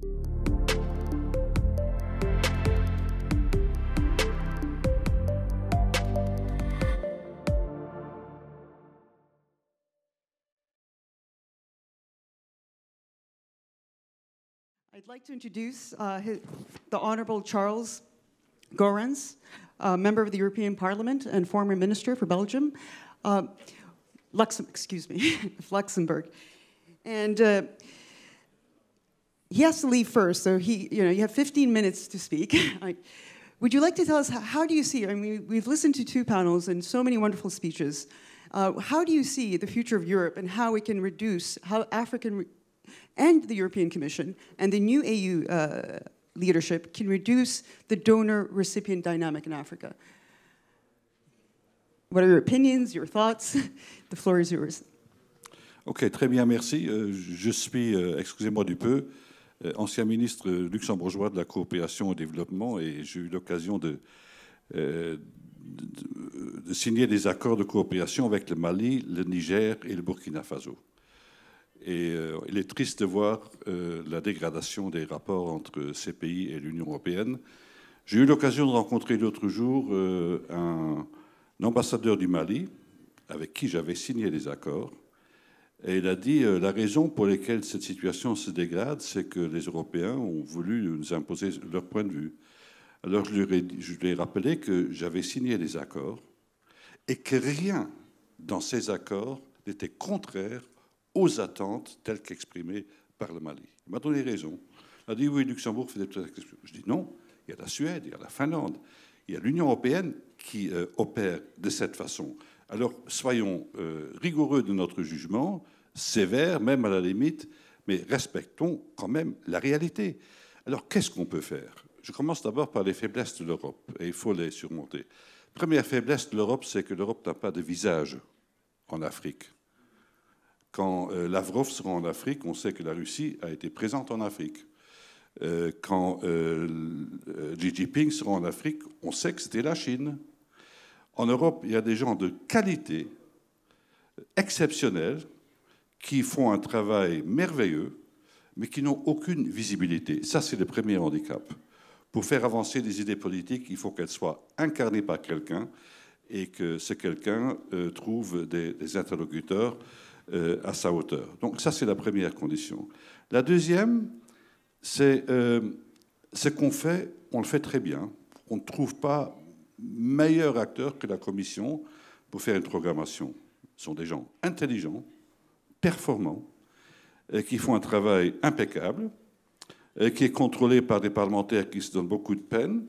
I'd like to introduce the Honourable Charles Goerens, member of the European Parliament and former Minister for Belgium, Luxembourg. And he has to leave first, so you have 15 minutes to speak. Would you like to tell us, how do you see, I mean, we've listened to 2 panels and so many wonderful speeches. How do you see the future of Europe and how it can reduce, how African and the European Commission and the new EU leadership can reduce the donor-recipient dynamic in Africa? What are your opinions, your thoughts? The floor is yours. Ok, très bien, merci. Je suis, excusez-moi du peu, ancien ministre luxembourgeois de la coopération au développement et j'ai eu l'occasion de signer des accords de coopération avec le Mali, le Niger et le Burkina Faso. Et il est triste de voir la dégradation des rapports entre ces pays et l'Union européenne. J'ai eu l'occasion de rencontrer l'autre jour un ambassadeur du Mali avec qui j'avais signé des accords. Et il a dit la raison pour laquelle cette situation se dégrade, c'est que les Européens ont voulu nous imposer leur point de vue. Alors je lui ai rappelé que j'avais signé des accords et que rien dans ces accords n'était contraire aux attentes telles qu'exprimées par le Mali. Il m'a donné raison. Il a dit oui, Luxembourg faisait tout ça. Je dis non, il y a la Suède, il y a la Finlande, il y a l'Union européenne qui opère de cette façon. Alors soyons rigoureux de notre jugement, sévères même à la limite, mais respectons quand même la réalité. Alors qu'est-ce qu'on peut faire? Je commence d'abord par les faiblesses de l'Europe, et il faut les surmonter. Première faiblesse de l'Europe, c'est que l'Europe n'a pas de visage en Afrique. Quand Lavrov sera en Afrique, on sait que la Russie a été présente en Afrique. Quand Xi Jinping sera en Afrique, on sait que c'était la Chine. En Europe, il y a des gens de qualité, exceptionnels, qui font un travail merveilleux, mais qui n'ont aucune visibilité. Ça, c'est le premier handicap. Pour faire avancer des idées politiques, il faut qu'elles soient incarnées par quelqu'un et que ce quelqu'un trouve des interlocuteurs à sa hauteur. Donc ça, c'est la première condition. La deuxième, c'est ce qu'on fait, on le fait très bien. On ne trouve pas meilleur acteur que la Commission pour faire une programmation. Ce sont des gens intelligents, performants, qui font un travail impeccable, qui est contrôlé par des parlementaires qui se donnent beaucoup de peine.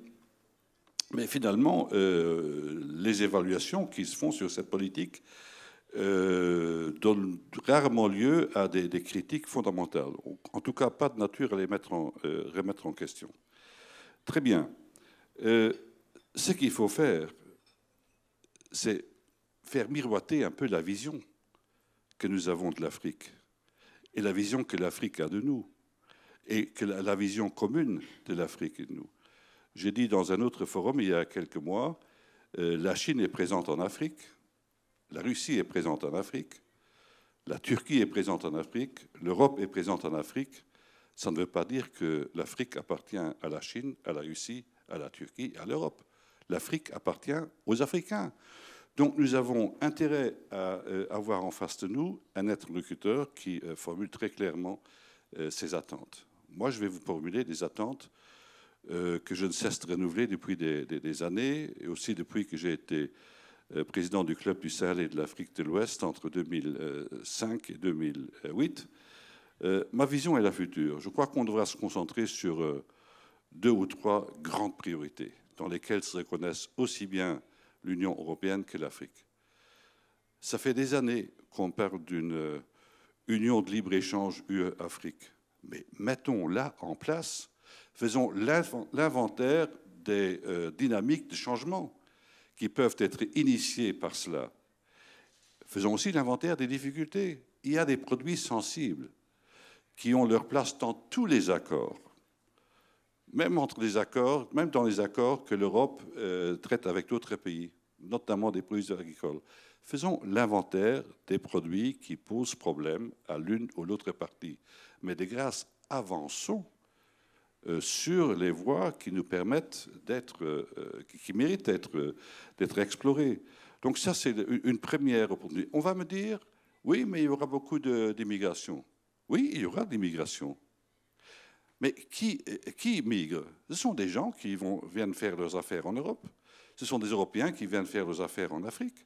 Mais finalement, les évaluations qui se font sur cette politique donnent rarement lieu à des critiques fondamentales. En tout cas, pas de nature à les remettre en question. Très bien. Ce qu'il faut faire, c'est faire miroiter un peu la vision que nous avons de l'Afrique et la vision que l'Afrique a de nous et que la vision commune de l'Afrique et de nous. J'ai dit dans un autre forum il y a quelques mois, la Chine est présente en Afrique, la Russie est présente en Afrique, la Turquie est présente en Afrique, l'Europe est présente en Afrique. Ça ne veut pas dire que l'Afrique appartient à la Chine, à la Russie, à la Turquie, à l'Europe. L'Afrique appartient aux Africains. Donc nous avons intérêt à avoir en face de nous un interlocuteur qui formule très clairement ses attentes. Moi, je vais vous formuler des attentes que je ne cesse de renouveler depuis des années, et aussi depuis que j'ai été président du Club du Sahel et de l'Afrique de l'Ouest entre 2005 et 2008. Ma vision est la future. Je crois qu'on devra se concentrer sur 2 ou 3 grandes priorités dans lesquelles se reconnaissent aussi bien l'Union européenne que l'Afrique. Ça fait des années qu'on parle d'une union de libre-échange UE-Afrique. Mais mettons-la en place, faisons l'inventaire des dynamiques de changement qui peuvent être initiées par cela. Faisons aussi l'inventaire des difficultés. Il y a des produits sensibles qui ont leur place dans tous les accords, même dans les accords que l'Europe traite avec d'autres pays, notamment des produits agricoles. Faisons l'inventaire des produits qui posent problème à l'une ou l'autre partie. Mais de grâce, avançons sur les voies qui nous permettent qui méritent d'être explorées. Donc ça, c'est une première opportunité. On va me dire, oui, mais il y aura beaucoup d'immigration. Oui, il y aura de l'immigration. Mais qui migre? Ce sont des gens qui viennent faire leurs affaires en Europe. Ce sont des Européens qui viennent faire leurs affaires en Afrique.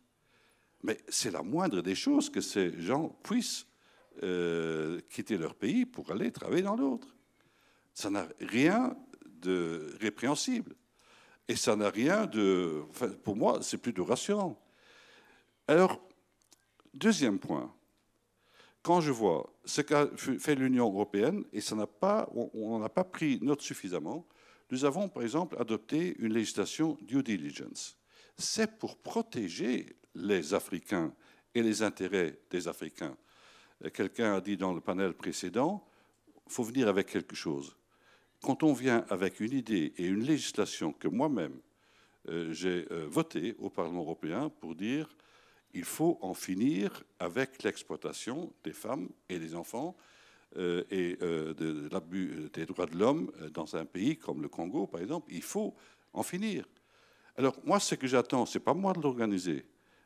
Mais c'est la moindre des choses que ces gens puissent quitter leur pays pour aller travailler dans l'autre. Ça n'a rien de répréhensible. Et ça n'a rien de... Enfin, pour moi, c'est plutôt rassurant. Alors, deuxième point. Quand je vois ce qu'a fait l'Union européenne, et on n'a pas pris note suffisamment, nous avons par exemple adopté une législation due diligence. C'est pour protéger les Africains et les intérêts des Africains. Quelqu'un a dit dans le panel précédent, il faut venir avec quelque chose. Quand on vient avec une idée et une législation que moi-même j'ai votée au Parlement européen pour dire il faut en finir avec l'exploitation des femmes et des enfants et de l'abus des droits de l'homme dans un pays comme le Congo, par exemple. Il faut en finir. Alors, moi, ce que j'attends, ce n'est pas moi de l'organiser,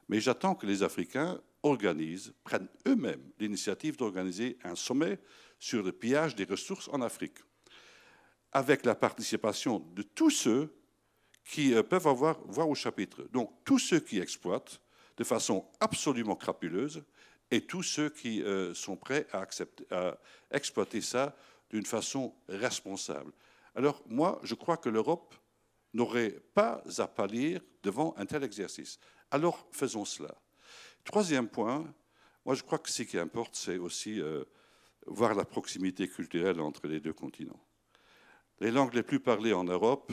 mais j'attends que les Africains prennent eux-mêmes l'initiative d'organiser un sommet sur le pillage des ressources en Afrique, avec la participation de tous ceux qui peuvent avoir voix au chapitre. Donc, tous ceux qui exploitent de façon absolument crapuleuse et tous ceux qui sont prêts à exploiter ça d'une façon responsable. Alors, moi, je crois que l'Europe n'aurait pas à pâlir devant un tel exercice. Alors, faisons cela. Troisième point, moi, je crois que ce qui importe, c'est aussi voir la proximité culturelle entre les deux continents. Les langues les plus parlées en Europe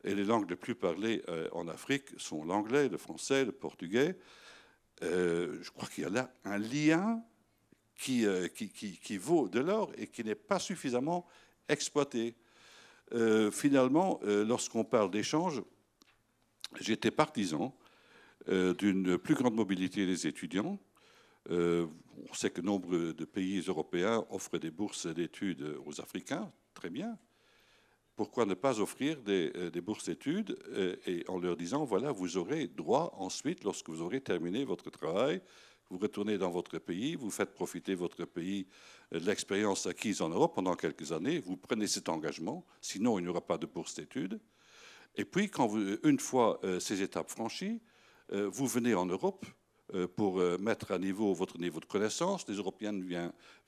et les langues les plus parlées en Afrique sont l'anglais, le français, le portugais. Je crois qu'il y a là un lien qui vaut de l'or et qui n'est pas suffisamment exploité. Finalement, lorsqu'on parle d'échange, j'étais partisan d'une plus grande mobilité des étudiants. On sait que nombre de pays européens offrent des bourses d'études aux Africains, très bien. Pourquoi ne pas offrir des bourses d'études et en leur disant, voilà, vous aurez droit ensuite, lorsque vous aurez terminé votre travail, vous retournez dans votre pays, vous faites profiter votre pays de l'expérience acquise en Europe pendant quelques années, vous prenez cet engagement, sinon il n'y aura pas de bourse d'études. Et puis, une fois ces étapes franchies, vous venez en Europe pour mettre à niveau votre niveau de connaissance. Les Européens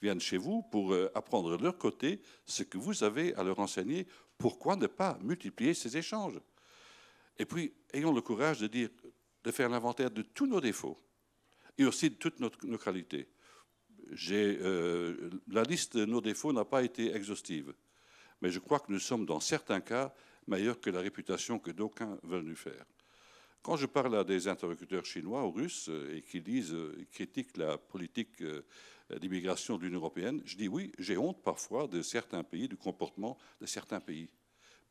viennent chez vous pour apprendre de leur côté ce que vous avez à leur enseigner. Pourquoi ne pas multiplier ces échanges? Et puis, ayons le courage de faire l'inventaire de tous nos défauts et aussi de toutes nos qualités. La liste de nos défauts n'a pas été exhaustive, mais je crois que nous sommes dans certains cas meilleurs que la réputation que d'aucuns veulent nous faire. Quand je parle à des interlocuteurs chinois ou russes et qui critiquent la politique d'immigration de l'Union européenne, je dis oui, j'ai honte parfois de certains pays, du comportement de certains pays.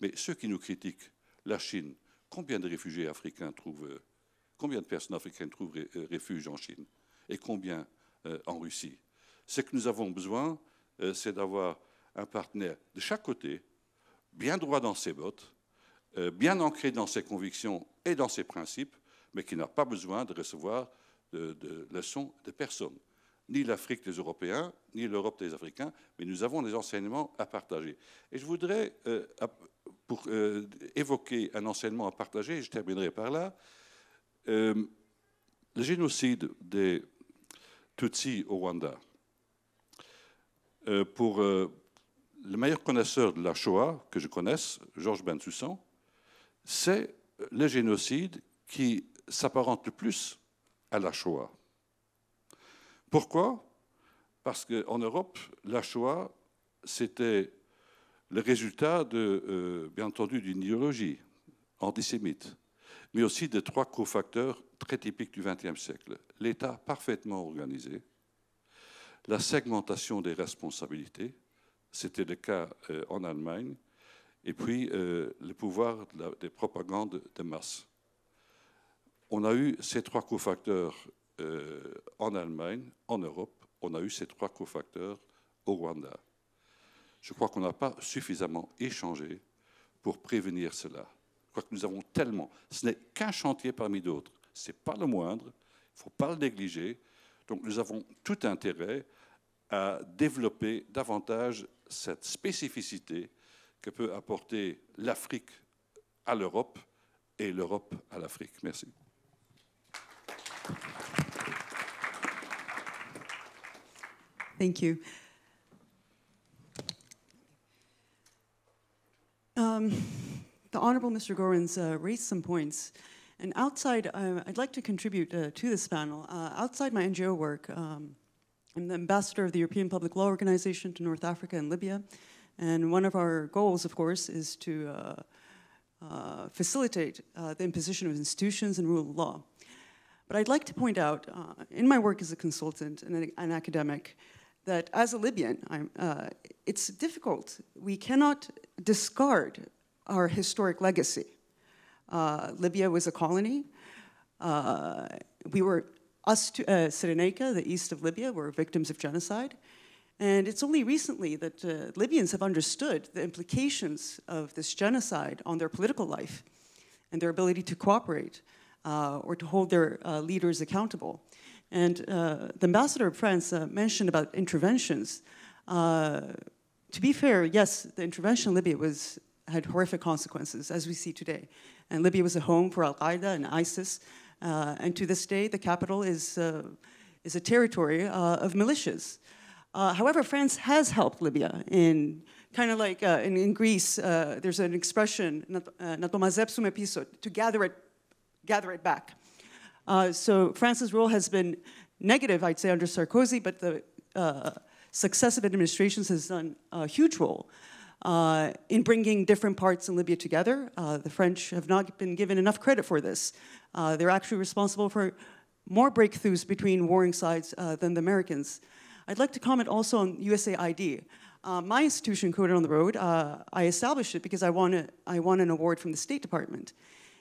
Mais ceux qui nous critiquent, la Chine, combien de réfugiés africains combien de personnes africaines trouvent refuge en Chine? Et combien en Russie? Ce que nous avons besoin, c'est d'avoir un partenaire de chaque côté, bien droit dans ses bottes, bien ancré dans ses convictions et dans ses principes, mais qui n'a pas besoin de recevoir de leçons de personne. Ni l'Afrique des Européens, ni l'Europe des Africains, mais nous avons des enseignements à partager. Et je voudrais, pour évoquer un enseignement à partager, je terminerai par là, le génocide des Tutsis au Rwanda. Pour le meilleur connaisseur de la Shoah que je connaisse, Georges Bensoussan, c'est le génocide qui s'apparente le plus à la Shoah. Pourquoi? Parce qu'en Europe, la Shoah, c'était le résultat, bien entendu, d'une idéologie antisémite, mais aussi de trois cofacteurs très typiques du XXe siècle. L'État parfaitement organisé, la segmentation des responsabilités, c'était le cas en Allemagne, et puis le pouvoir des propagandes de masse. On a eu ces trois cofacteurs en Allemagne, en Europe, on a eu ces trois cofacteurs au Rwanda. je crois qu'on n'a pas suffisamment échangé pour prévenir cela. Je crois que nous avons tellement, ce n'est qu'un chantier parmi d'autres, ce n'est pas le moindre, il ne faut pas le négliger. Donc nous avons tout intérêt à développer davantage cette spécificité que peut apporter l'Afrique à l'Europe et l'Europe à l'Afrique. Merci. Thank you. The Honourable Mr. Goerens raised some points. And outside, I'd like to contribute to this panel. Outside my NGO work, I'm the ambassador of the European Public Law Organization to North Africa and Libya. And one of our goals, of course, is to facilitate the imposition of institutions and rule of law. But I'd like to point out, in my work as a consultant and an academic, that as a Libyan, it's difficult. We cannot discard our historic legacy. Libya was a colony. Cyrenaica, the east of Libya, were victims of genocide. And it's only recently that Libyans have understood the implications of this genocide on their political life and their ability to cooperate or to hold their leaders accountable. And the ambassador of France mentioned about interventions. To be fair, yes, the intervention in Libya had horrific consequences, as we see today. And Libya was a home for Al-Qaeda and ISIS. And to this day, the capital is a territory of militias. However, France has helped Libya in kind of like in Greece, there's an expression, to gather it back. So France's role has been negative, I'd say, under Sarkozy, but the successive administrations has done a huge role in bringing different parts in Libya together. The French have not been given enough credit for this. They're actually responsible for more breakthroughs between warring sides than the Americans. I'd like to comment also on USAID. My institution, Code on the Road, I established it because I won an award from the State Department.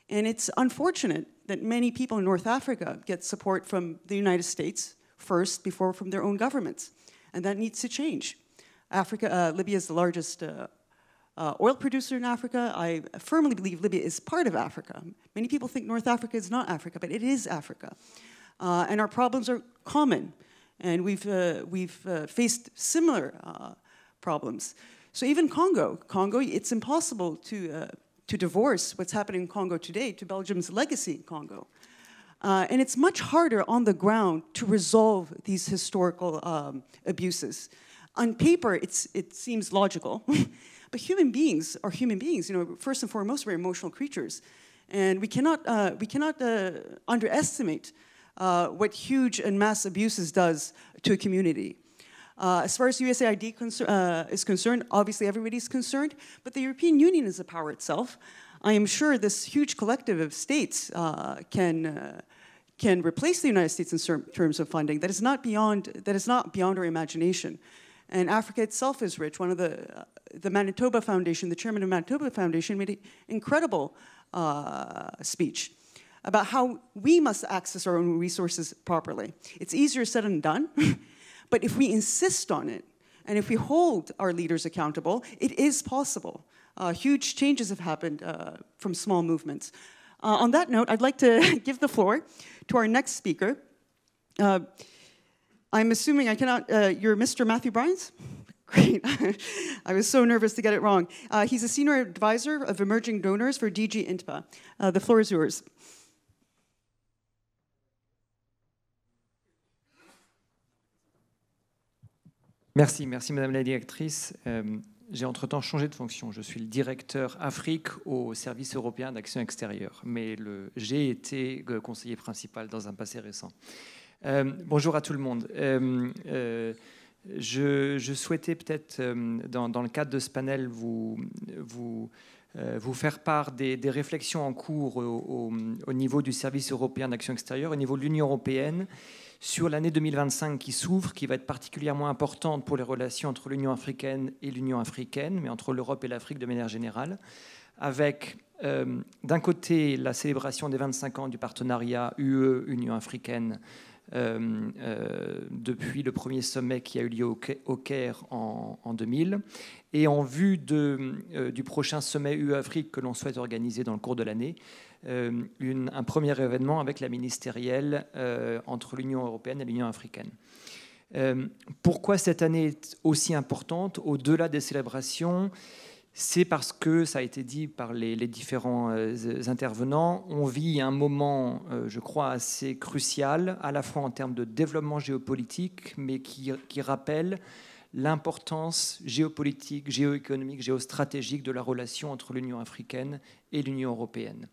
And it's unfortunate that many people in North Africa get support from the United States first before from their own governments. And that needs to change. Libya is the largest oil producer in Africa. I firmly believe Libya is part of Africa. Many people think North Africa is not Africa, but it is Africa. And our problems are common. And we've faced similar problems. So even Congo, it's impossible to divorce what's happening in Congo today to Belgium's legacy in Congo. And it's much harder on the ground to resolve these historical abuses. On paper, it seems logical, but human beings are human beings. You know, first and foremost, we're emotional creatures, and we cannot underestimate what huge and mass abuses does to a community. As far as USAID is concerned, obviously everybody's concerned, but the European Union is a power itself. I am sure this huge collective of states can replace the United States in terms of funding. That is not beyond our imagination. And Africa itself is rich. One of the Manitoba Foundation, the chairman of Manitoba Foundation, made an incredible speech about how we must access our own resources properly. It's easier said than done, but if we insist on it, and if we hold our leaders accountable, it is possible. Huge changes have happened from small movements. On that note, I'd like to give the floor to our next speaker. I'm assuming I cannot, you're Mr. Matthew Bryans? Great. I was so nervous to get it wrong. He's a senior advisor of emerging donors for DG INTPA. The floor is yours. Merci Madame la Directrice. J'ai entre-temps changé de fonction. Je suis le directeur Afrique au Service européen d'action extérieure, mais j'ai été conseiller principal dans un passé récent. Bonjour à tout le monde. Je souhaitais peut-être, dans le cadre de ce panel, vous faire part des réflexions en cours au niveau du Service européen d'action extérieure, au niveau de l'Union européenne, sur l'année 2025 qui s'ouvre, qui va être particulièrement importante pour les relations entre l'Union africaine et l'Union africaine, mais entre l'Europe et l'Afrique de manière générale, avec d'un côté la célébration des 25 ans du partenariat UE-Union africaine depuis le premier sommet qui a eu lieu au Caire en 2000. Et en vue du prochain sommet UE-Afrique que l'on souhaite organiser dans le cours de l'année, un premier événement avec la ministérielle entre l'Union européenne et l'Union africaine. Pourquoi cette année est aussi importante, au-delà des célébrations? C'est parce que, ça a été dit par les différents intervenants, on vit un moment, je crois, assez crucial, à la fois en termes de développement géopolitique, mais qui rappelle l'importance géopolitique, géoéconomique, géostratégique de la relation entre l'Union africaine et l'Union européenne.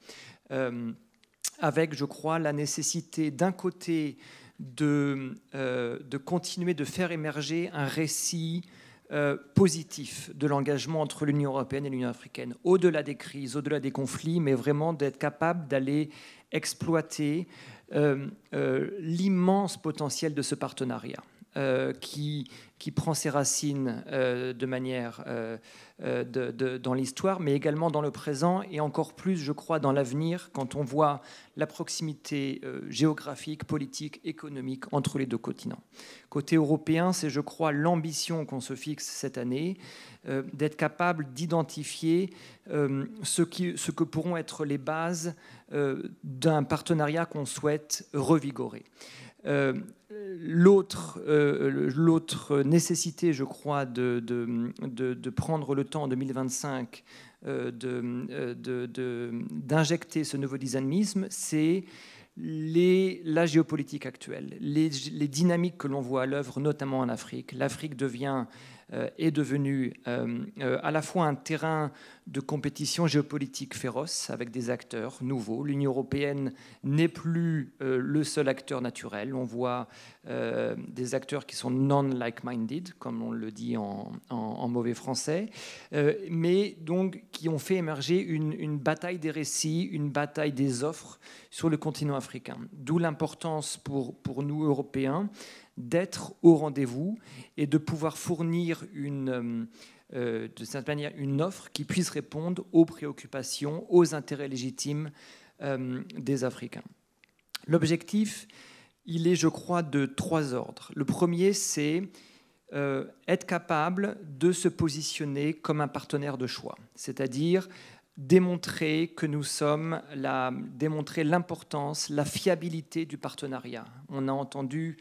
Avec, je crois, la nécessité d'un côté de continuer de faire émerger un récit positif de l'engagement entre l'Union européenne et l'Union africaine, au-delà des crises, au-delà des conflits, mais vraiment d'être capable d'aller exploiter l'immense potentiel de ce partenariat qui prend ses racines de manière dans l'histoire, mais également dans le présent et encore plus, je crois, dans l'avenir, quand on voit la proximité géographique, politique, économique entre les deux continents. Côté européen, c'est, je crois, l'ambition qu'on se fixe cette année, d'être capable d'identifier ce que pourront être les bases d'un partenariat qu'on souhaite revigorer. L'autre nécessité, je crois, de prendre le temps en 2025 d'injecter ce nouveau dynamisme, c'est la géopolitique actuelle, les dynamiques que l'on voit à l'œuvre, notamment en Afrique. L'Afrique est devenue à la fois un terrain de compétition géopolitique féroce avec des acteurs nouveaux. L'Union européenne n'est plus le seul acteur naturel. On voit des acteurs qui sont non-like-minded, comme on le dit en mauvais français, mais donc qui ont fait émerger une bataille des récits, une bataille des offres sur le continent africain. D'où l'importance pour nous, Européens, d'être au rendez-vous et de pouvoir fournir de cette manière une offre qui puisse répondre aux préoccupations, aux intérêts légitimes des Africains. L'objectif, il est, je crois, de 3 ordres. Le premier, c'est être capable de se positionner comme un partenaire de choix, c'est-à-dire démontrer que nous sommes démontrer l'importance, la fiabilité du partenariat. On a entendu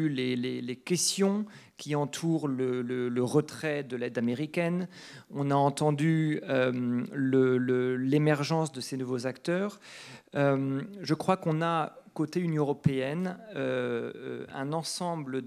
les questions qui entourent le retrait de l'aide américaine. On a entendu l'émergence de ces nouveaux acteurs. Je crois qu'on a, côté Union européenne, un ensemble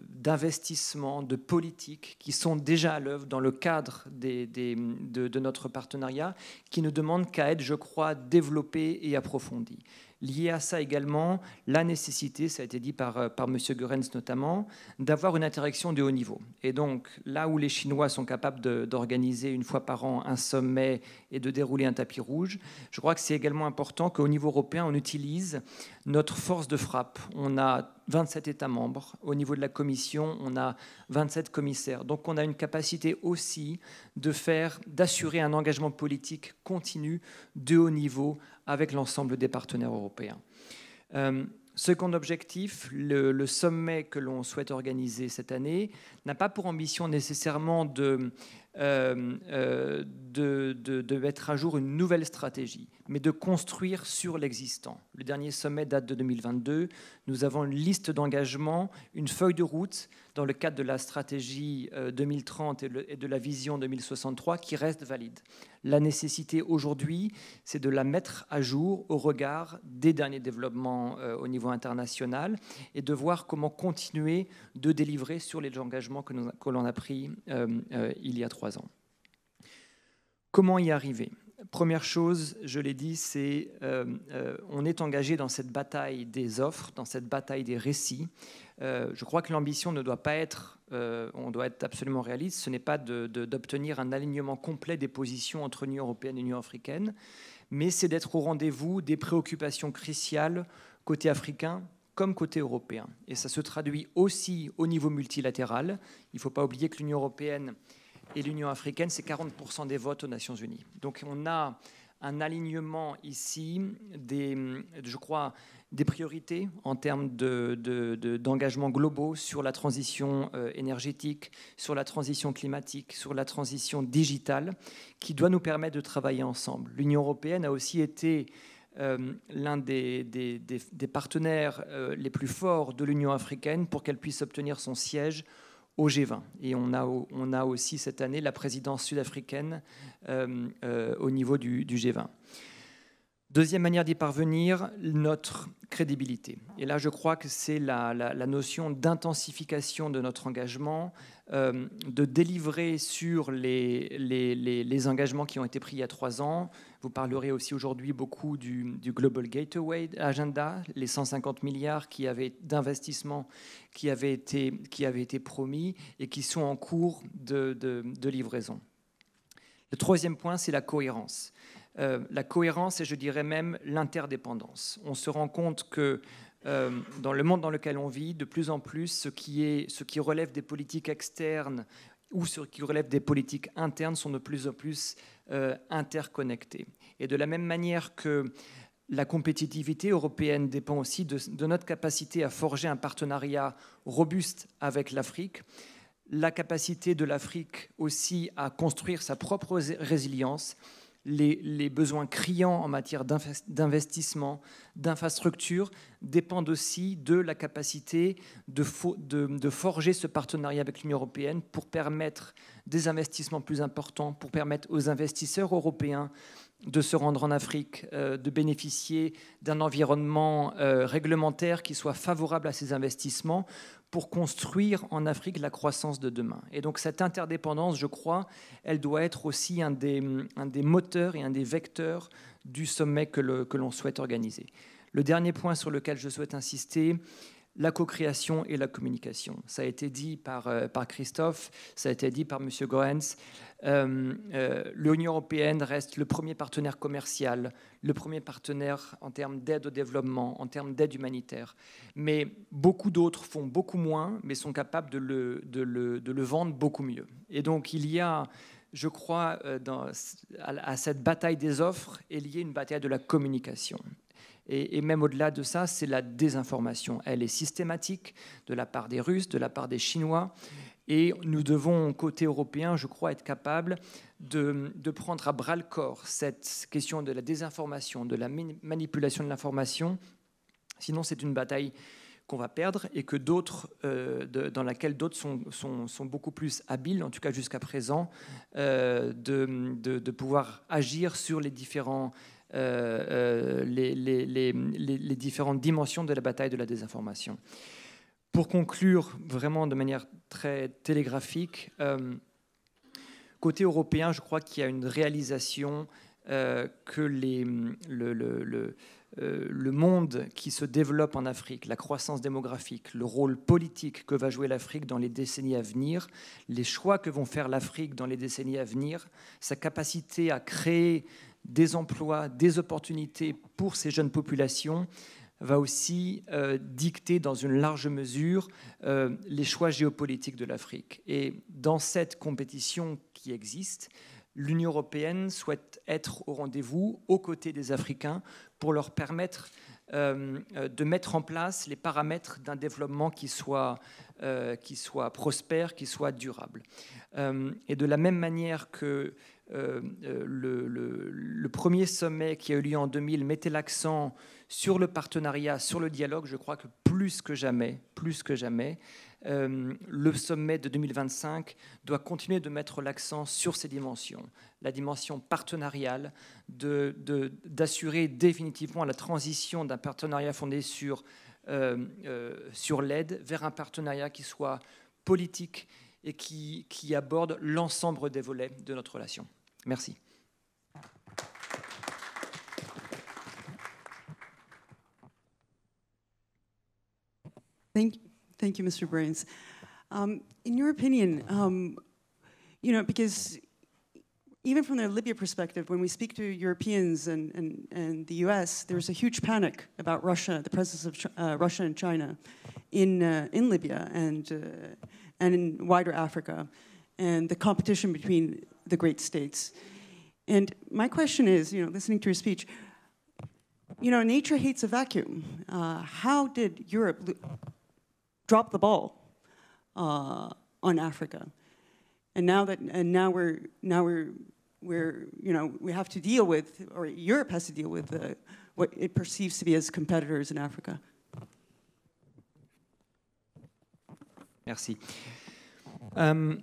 d'investissements, de politiques qui sont déjà à l'œuvre dans le cadre de notre partenariat, qui ne demandent qu'à être, je crois, développés et approfondis. Lié à ça également, la nécessité, ça a été dit par M. Goerens notamment, d'avoir une interaction de haut niveau. Et donc, là où les Chinois sont capables d'organiser une fois par an un sommet et de dérouler un tapis rouge, je crois que c'est également important qu'au niveau européen, on utilise notre force de frappe. On a 27 États membres. Au niveau de la Commission, on a 27 commissaires. Donc, on a une capacité aussi d'assurer un engagement politique continu de haut niveau avec l'ensemble des partenaires européens. Second objectif, le sommet que l'on souhaite organiser cette année n'a pas pour ambition nécessairement de mettre à jour une nouvelle stratégie, mais de construire sur l'existant. Le dernier sommet date de 2022. Nous avons une liste d'engagements, une feuille de route dans le cadre de la stratégie 2030 et de la vision 2063 qui reste valide. La nécessité aujourd'hui, c'est de la mettre à jour au regard des derniers développements au niveau international et de voir comment continuer de délivrer sur les engagements que l'on a pris il y a 3 ans. Comment y arriver ? Première chose, je l'ai dit, c'est on est engagé dans cette bataille des offres, dans cette bataille des récits. Je crois que l'ambition ne doit pas être, on doit être absolument réaliste, ce n'est pas d'obtenir un alignement complet des positions entre l'Union européenne et l'Union africaine, mais c'est d'être au rendez-vous des préoccupations cruciales côté africain comme côté européen. Et ça se traduit aussi au niveau multilatéral. Il ne faut pas oublier que l'Union européenne et l'Union africaine, c'est 40% des votes aux Nations Unies. Donc on a un alignement ici je crois, des priorités en termes d'engagement globaux sur la transition énergétique, sur la transition climatique, sur la transition digitale, qui doit nous permettre de travailler ensemble. L'Union européenne a aussi été l'un des partenaires les plus forts de l'Union africaine pour qu'elle puisse obtenir son siège au G20. Et on a aussi cette année la présidence sud-africaine au niveau du G20. Deuxième manière d'y parvenir, notre crédibilité. Et là, je crois que c'est la notion d'intensification de notre engagement, de délivrer sur les engagements qui ont été pris il y a 3 ans. Vous parlerez aussi aujourd'hui beaucoup du Global Gateway Agenda, les 150 milliards d'investissements qui avaient été promis et qui sont en cours de livraison. Le troisième point, c'est la cohérence. La cohérence et je dirais même l'interdépendance. On se rend compte que dans le monde dans lequel on vit, de plus en plus, ce qui relève des politiques externes ou ce qui relève des politiques internes sont de plus en plus interconnectés. Et de la même manière que la compétitivité européenne dépend aussi de notre capacité à forger un partenariat robuste avec l'Afrique, la capacité de l'Afrique aussi à construire sa propre résilience, les besoins criants en matière d'investissement, d'infrastructure dépendent aussi de la capacité de forger ce partenariat avec l'Union européenne pour permettre des investissements plus importants, pour permettre aux investisseurs européens de se rendre en Afrique, de bénéficier d'un environnement réglementaire qui soit favorable à ces investissements pour construire en Afrique la croissance de demain. Et donc cette interdépendance, je crois, elle doit être aussi un des moteurs et un des vecteurs du sommet que l'on souhaite organiser. Le dernier point sur lequel je souhaite insister, la co-création et la communication. Ça a été dit par Christophe, ça a été dit par M. Goerens. L'Union européenne reste le premier partenaire commercial, le premier partenaire en termes d'aide au développement, en termes d'aide humanitaire. Mais beaucoup d'autres font beaucoup moins, mais sont capables de le vendre beaucoup mieux. Et donc il y a, je crois, à cette bataille des offres, il y a une bataille de la communication. Et même au-delà de ça, c'est la désinformation. Elle est systématique de la part des Russes, de la part des Chinois. Et nous devons, côté européen, je crois, être capables de prendre à bras-le-corps cette question de la désinformation, de la manipulation de l'information. Sinon, c'est une bataille qu'on va perdre et que dans laquelle d'autres sont beaucoup plus habiles, en tout cas jusqu'à présent, de pouvoir agir sur les différentes dimensions de la bataille de la désinformation. Pour conclure vraiment de manière très télégraphique, côté européen, je crois qu'il y a une réalisation que le monde qui se développe en Afrique, la croissance démographique, le rôle politique que va jouer l'Afrique dans les décennies à venir, les choix que vont faire l'Afrique dans les décennies à venir, sa capacité à créer des emplois, des opportunités pour ces jeunes populations, va aussi dicter dans une large mesure les choix géopolitiques de l'Afrique. Et dans cette compétition qui existe, l'Union européenne souhaite être au rendez-vous aux côtés des Africains pour leur permettre de mettre en place les paramètres d'un développement qui soit prospère, qui soit durable. Et de la même manière que le premier sommet qui a eu lieu en 2000 mettait l'accent sur le partenariat, sur le dialogue, je crois que plus que jamais, le sommet de 2025 doit continuer de mettre l'accent sur ces dimensions, la dimension partenariale, d'assurer définitivement la transition d'un partenariat fondé sur l'aide vers un partenariat qui soit politique et qui aborde l'ensemble des volets de notre relation. Merci. Thank you, Mr. Brains. In your opinion, because even from the Libya perspective, when we speak to Europeans and the US, there's a huge panic about Russia, the presence of Russia and China in Libya and in wider Africa, and the competition between the great states. And my question is, listening to your speech, nature hates a vacuum. How did Europe drop the ball on Africa? And now we have to deal with, or Europe has to deal with what it perceives to be as competitors in Africa. Merci. Je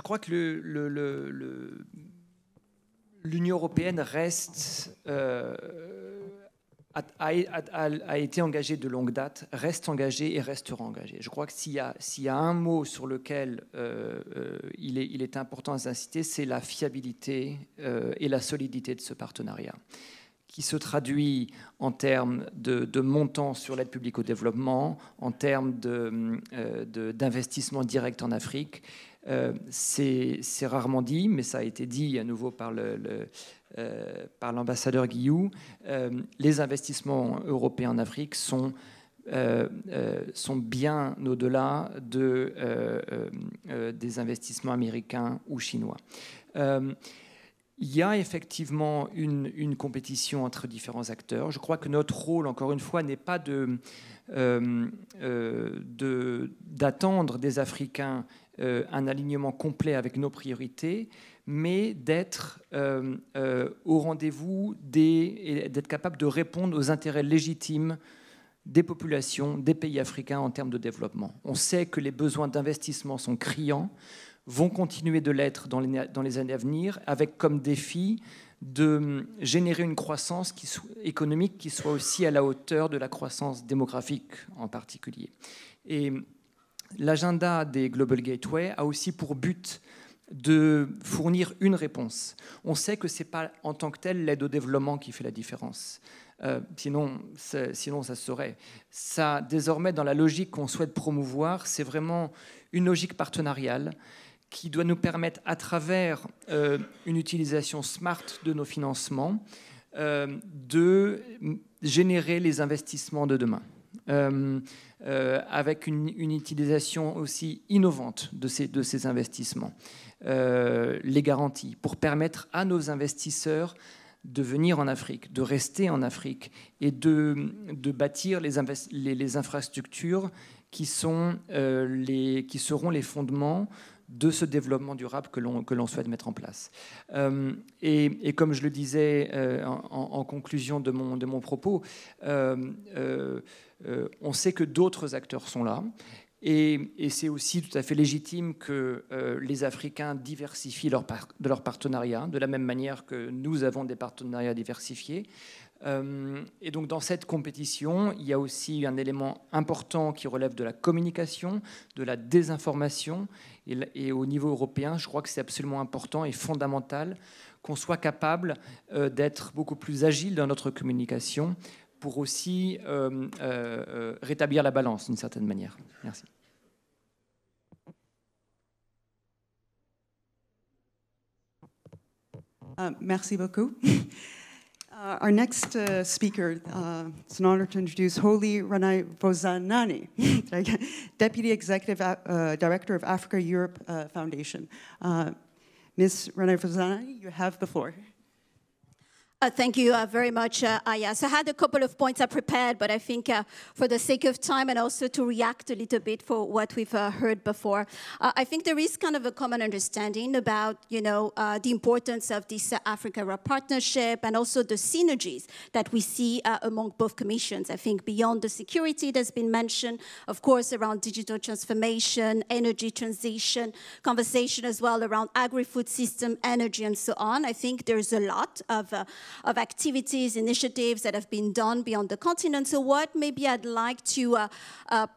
crois que l'Union européenne reste, a été engagée de longue date, reste engagée et restera engagée. Je crois que s'il y a un mot sur lequel il est important d'insister, c'est la fiabilité et la solidité de ce partenariat, qui se traduit en termes de montants sur l'aide publique au développement, en termes d'investissement direct en Afrique. C'est rarement dit, mais ça a été dit à nouveau par l'ambassadeur Guillou. Les investissements européens en Afrique sont bien au-delà des investissements américains ou chinois. Il y a effectivement une compétition entre différents acteurs. Je crois que notre rôle, encore une fois, n'est pas d'attendre des Africains un alignement complet avec nos priorités, mais d'être au rendez-vous et d'être capable de répondre aux intérêts légitimes des populations, des pays africains en termes de développement. On sait que les besoins d'investissement sont criants, vont continuer de l'être dans les années à venir, avec comme défi de générer une croissance économique qui soit aussi à la hauteur de la croissance démographique en particulier. Et l'agenda des Global Gateway a aussi pour but de fournir une réponse. On sait que ce n'est pas en tant que tel l'aide au développement qui fait la différence. Sinon, ça se saurait. Ça, désormais, dans la logique qu'on souhaite promouvoir, c'est vraiment une logique partenariale qui doit nous permettre, à travers une utilisation smart de nos financements, de générer les investissements de demain. Avec une utilisation aussi innovante de ces investissements, les garanties, pour permettre à nos investisseurs de venir en Afrique, de rester en Afrique et de bâtir les infrastructures qui seront les fondements de ce développement durable que l'on souhaite mettre en place. Et comme je le disais en conclusion de mon propos, on sait que d'autres acteurs sont là, et c'est aussi tout à fait légitime que les Africains diversifient leur partenariat, de la même manière que nous avons des partenariats diversifiés. Et donc dans cette compétition, il y a aussi un élément important qui relève de la communication, de la désinformation. Et au niveau européen, je crois que c'est absolument important et fondamental qu'on soit capable d'être beaucoup plus agile dans notre communication pour aussi rétablir la balance d'une certaine manière. Merci. Merci beaucoup. Our next speaker, it's an honor to introduce Holly Ranayvozhanani, Deputy Executive Director of Africa Europe Foundation. Ms. Ranayvozhanani, you have the floor. Thank you very much, Aya. So I had a couple of points I prepared, but I think for the sake of time and also to react a little bit for what we've heard before, I think there is kind of a common understanding about, the importance of this Africa partnership and also the synergies that we see among both commissions. I think beyond the security that's been mentioned, of course, around digital transformation, energy transition, conversation as well around agri-food system, energy, and so on. I think there's a lot of activities, initiatives that have been done beyond the continent. So what maybe I'd like to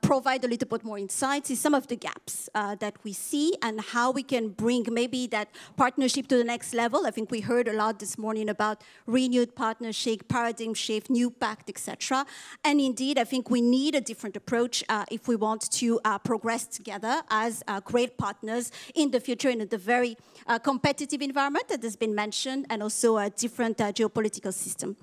provide a little bit more insights is some of the gaps that we see and how we can bring maybe that partnership to the next level. I think we heard a lot this morning about renewed partnership, paradigm shift, new pact, etc. And indeed, I think we need a different approach if we want to progress together as great partners in the future in the very competitive environment that has been mentioned and also a different geopolitical system.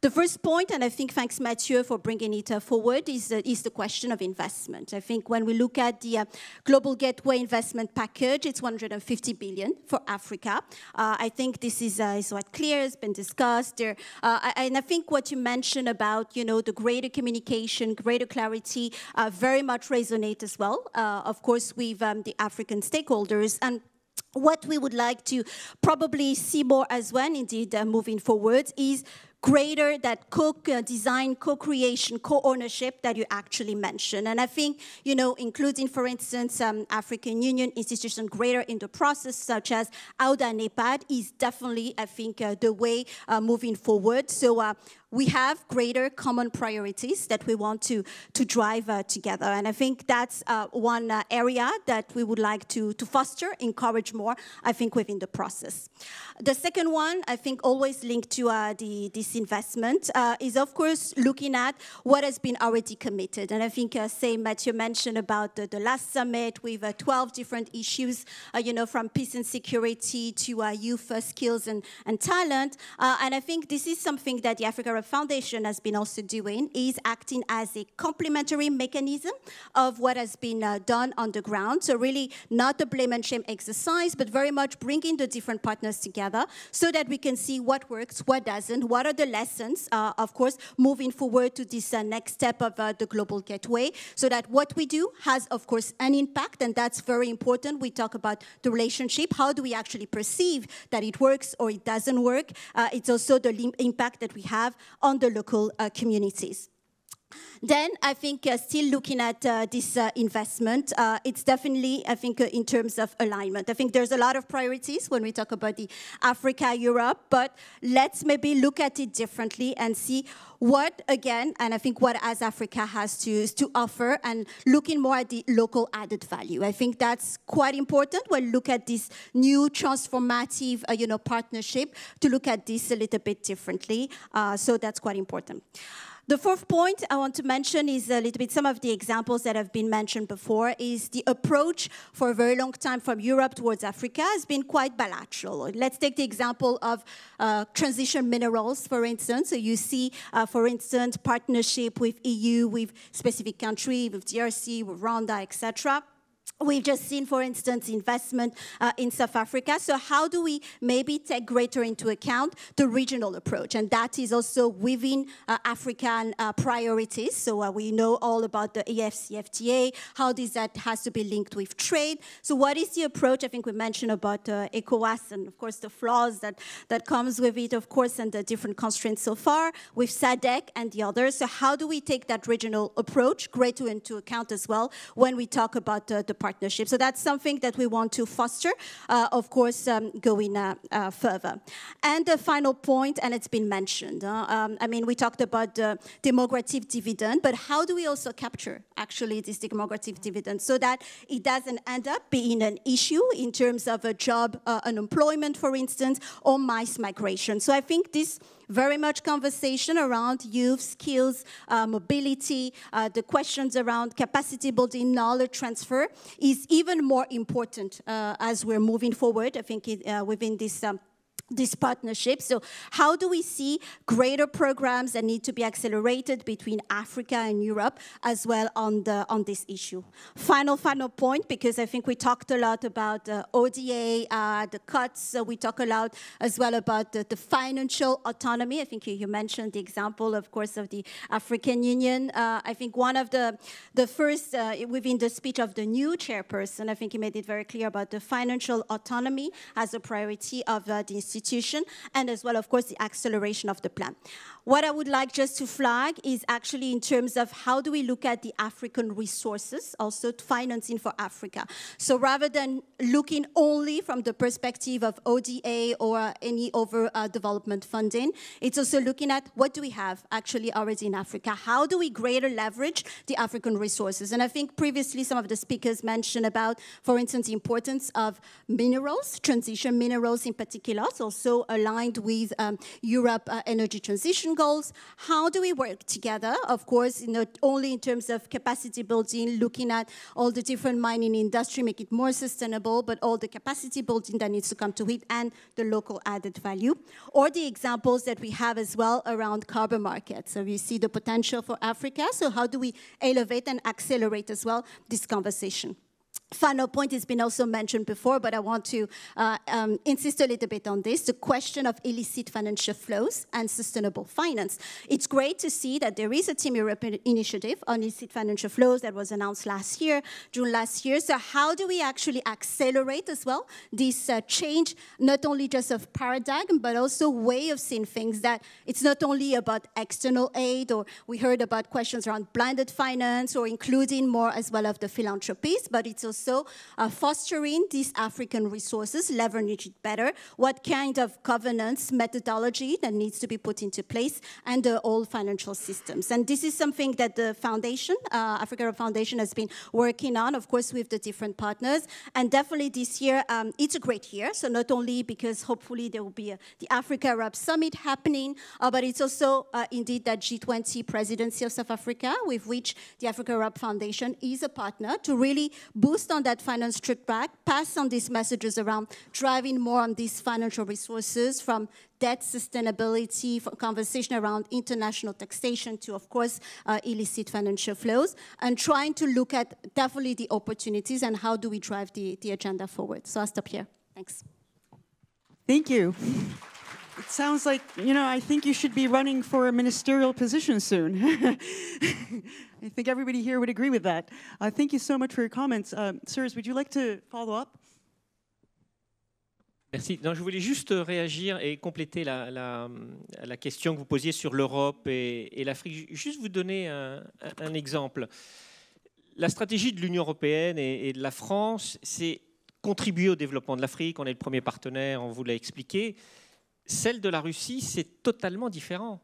The first point, and I think thanks Mathieu for bringing it forward, is the question of investment. I think when we look at the Global Gateway investment package, it's 150 billion for Africa. I think this is quite clear, it's been discussed there. And I think what you mentioned about, the greater communication, greater clarity, very much resonate as well, of course, with the African stakeholders. And what we would like to probably see more as well, indeed, moving forward, is greater that co-design, co-creation, co-ownership that you actually mentioned. And I think, including, for instance, African Union institutions greater in the process, such as AUDA and EPAD, is definitely, I think, the way moving forward. So we have greater common priorities that we want to drive together. And I think that's one area that we would like to foster, encourage more, I think, within the process. The second one, I think, always linked to this investment is, of course, looking at what has been already committed. And I think, Mathieu mentioned about the last summit with 12 different issues, from peace and security to youth skills and talent. And I think this is something that the Africa Foundation has been also doing, is acting as a complementary mechanism of what has been done on the ground. So really not a blame and shame exercise, but very much bringing the different partners together so that we can see what works, what doesn't, what are the lessons, of course, moving forward to this next step of the Global Gateway, so that what we do has, of course, an impact, and that's very important. We talk about the relationship. How do we actually perceive that it works or it doesn't work? It's also the impact that we have on the local communities. Then I think still looking at this investment, it's definitely, I think, in terms of alignment. I think there's a lot of priorities when we talk about the Africa-Europe, but let's maybe look at it differently and see what, again, and I think what as Africa has to offer, and looking more at the local added value. I think that's quite important when we look at this new transformative, partnership, to look at this a little bit differently. So that's quite important. The fourth point I want to mention is a little bit some of the examples that have been mentioned before, is the approach for a very long time from Europe towards Africa has been quite bilateral. Let's take the example of transition minerals, for instance. So you see, for instance, partnership with EU, with specific country, with DRC, with Rwanda, etc. We've just seen, for instance, investment in South Africa. So how do we maybe take greater into account the regional approach? And that is also within African priorities. So we know all about the AFCFTA, how that has to be linked with trade. So what is the approach? I think we mentioned about ECOWAS and, of course, the flaws that comes with it, of course, and the different constraints so far, with SADC and the others. So how do we take that regional approach greater into account as well when we talk about the partnership? So that's something that we want to foster, of course, going further. And the final point, and it's been mentioned, I mean, we talked about the demographic dividend, but how do we also capture, actually, this demographic dividend so that it doesn't end up being an issue in terms of a job unemployment, for instance, or mass migration? So I think this very much conversation around youth, skills, mobility, the questions around capacity building, knowledge transfer is even more important as we're moving forward, I think, within this partnership. So how do we see greater programs that need to be accelerated between Africa and Europe as well on this issue? Final point, because I think we talked a lot about ODA, the cuts. We talk a lot as well about the financial autonomy. I think you mentioned the example, of course, of the African Union. I think one of the first, within the speech of the new chairperson, I think he made it very clear about the financial autonomy as a priority of the institution, and as well, of course, the acceleration of the plan. What I would like just to flag is actually in terms of how do we look at the African resources, also financing for Africa. So rather than looking only from the perspective of ODA or any other development funding, it's also looking at what do we have actually already in Africa? How do we greater leverage the African resources? And I think previously some of the speakers mentioned about, for instance, the importance of minerals, transition minerals in particular. So also aligned with Europe energy transition goals. How do we work together? Of course, not only in terms of capacity building, looking at all the different mining industry, make it more sustainable, but all the capacity building that needs to come to it and the local added value. Or the examples that we have as well around carbon markets. So we see the potential for Africa. So how do we elevate and accelerate as well this conversation? Final point has been also mentioned before, but I want to insist a little bit on this, the question of illicit financial flows and sustainable finance. It's great to see that there is a Team Europe initiative on illicit financial flows that was announced last year, June last year. So how do we actually accelerate as well this change, not only just of paradigm, but also way of seeing things, that it's not only about external aid, or we heard about questions around blended finance, or including more as well of the philanthropies, but it's also fostering these African resources, leverage it better, what kind of governance methodology that needs to be put into place, and the whole financial systems. And this is something that the foundation, Africa Hub Foundation, has been working on, of course, with the different partners. And definitely this year, it's a great year. So not only because hopefully there will be the Africa Hub Summit happening, but it's also indeed that G20 presidency of South Africa, with which the Africa Hub Foundation is a partner to really boost on that finance trip back, pass on these messages around driving more on these financial resources, from debt sustainability, for conversation around international taxation to, of course, illicit financial flows, and trying to look at definitely the opportunities and how do we drive the agenda forward. So I'll stop here. Thanks. Thank you. It sounds like, you know, I think you should be running for a ministerial position soon. I think everybody here would agree with that. Thank you so much for your comments. Sirs, would you like to follow up? Merci. Non, je voulais juste réagir et compléter la question que vous posiez sur l'Europe et l'Afrique. Juste vous donner un exemple. La stratégie de l'Union européenne et de la France, c'est contribuer au développement de l'Afrique. On est le premier partenaire, on vous l'a expliqué. Celle de la Russie, c'est totalement différent.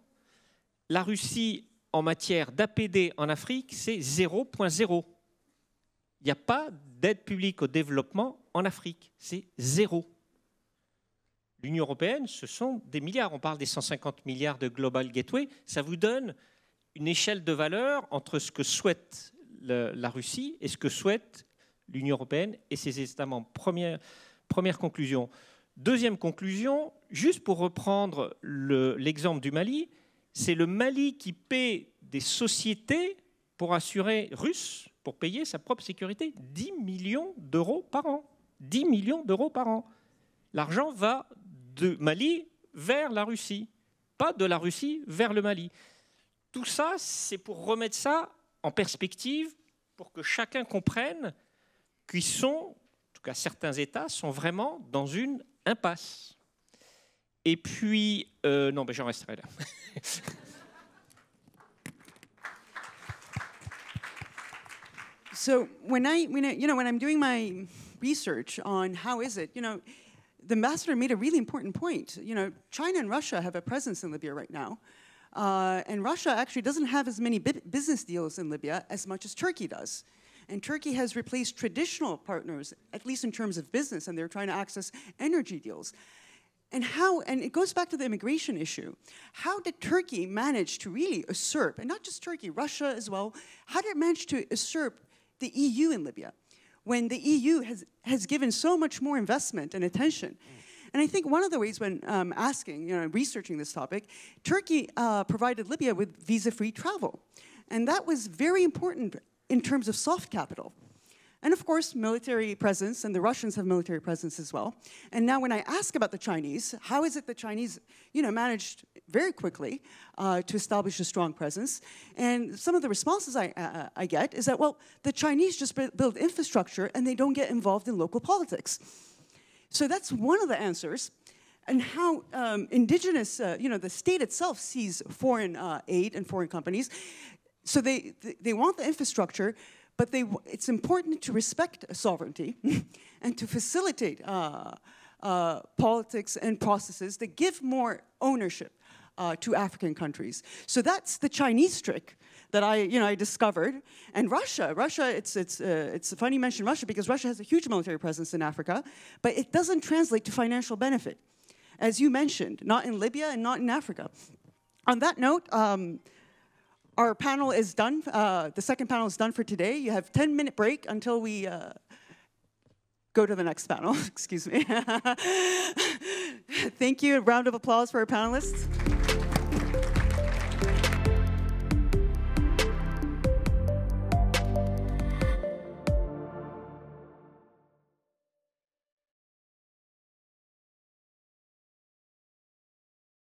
La Russie, en matière d'APD en Afrique, c'est 0,0. Il n'y a pas d'aide publique au développement en Afrique, c'est 0. L'Union européenne, ce sont des milliards. On parle des 150 milliards de Global Gateway. Ça vous donne une échelle de valeur entre ce que souhaite la Russie et ce que souhaite l'Union européenne et ses États membres. Première conclusion. Deuxième conclusion, juste pour reprendre l'exemple du Mali, c'est le Mali qui paie des sociétés pour assurer, russes, pour payer sa propre sécurité, 10 millions d'euros par an. 10 millions d'euros par an. L'argent va de Mali vers la Russie, pas de la Russie vers le Mali. Tout ça, c'est pour remettre ça en perspective, pour que chacun comprenne qu'ils sont, en tout cas certains États, sont vraiment dans une impasse. Et puis, non, ben j'en resterai là. So when I'm doing my research on how is it, the ambassador made a really important point. China and Russia have a presence in Libya right now. And Russia actually doesn't have as many business deals in Libya as much as Turkey does. And Turkey has replaced traditional partners, at least in terms of business, and they're trying to access energy deals. And it goes back to the immigration issue. How did Turkey manage to really usurp, and not just Turkey, Russia as well, how did it manage to usurp the EU in Libya, when the EU has given so much more investment and attention? And I think one of the ways when researching this topic, Turkey provided Libya with visa-free travel. And that was very important in terms of soft capital. And of course, military presence, and the Russians have military presence as well. And now when I ask about the Chinese, how is it the Chinese managed very quickly to establish a strong presence? And some of the responses I get is that, well, the Chinese just build infrastructure and they don't get involved in local politics. So that's one of the answers. And how indigenous, the state itself sees foreign aid and foreign companies. So they want the infrastructure, but it's important to respect sovereignty and to facilitate politics and processes that give more ownership to African countries. So that's the Chinese trick that I discovered. And Russia, it's funny you mention Russia because Russia has a huge military presence in Africa, but it doesn't translate to financial benefit. as you mentioned, not in Libya and not in Africa. On that note, our panel is done. The second panel is done for today. You have a 10-minute break until we go to the next panel. Excuse me. Thank you. A round of applause for our panelists.